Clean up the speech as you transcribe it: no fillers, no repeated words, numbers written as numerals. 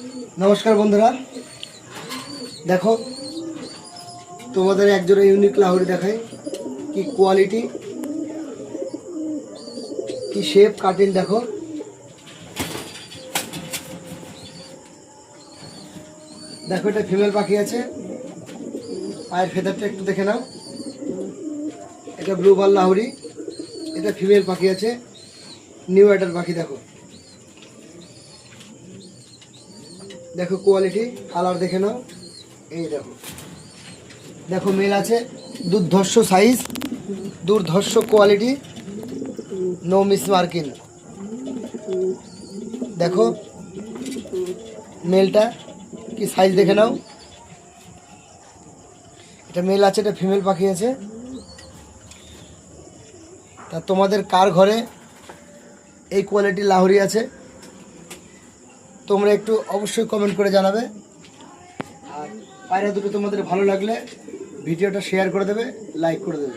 নমস্কার বন্ধুরা, দেখো তোমাদের একজোড়া ইউনিক লাহোরি দেখাই। কি কোয়ালিটি, কি শেপ, কাটিং দেখো। দেখো এটা ফিমেল পাখি আছে, পায়ের ফেদারটা একটু দেখে নাও। এটা ব্লু বার লাহোরি, এটা ফিমেল পাখি আছে, নিউ অ্যাডাল্ট পাখি। দেখো দেখো কোয়ালিটি, কালার দেখে নাও। এই দেখো, দেখো মেল আছে, দুর্ধর্ষ সাইজ, দুর্ধর্ষ কোয়ালিটি, নো মিস মার্কিং। দেখো মেলটা কি সাইজ দেখে নাও। এটা মেল আছে, এটা ফিমেল পাখি আছে। তা তোমাদের কার ঘরে এই কোয়ালিটির লাহোরি আছে তোমরা একটু অবশ্যই কমেন্ট করে জানাবে। আর পায়রা দুটো তোমাদের ভালো লাগলে ভিডিওটা শেয়ার করে দেবে, লাইক করে দেবে।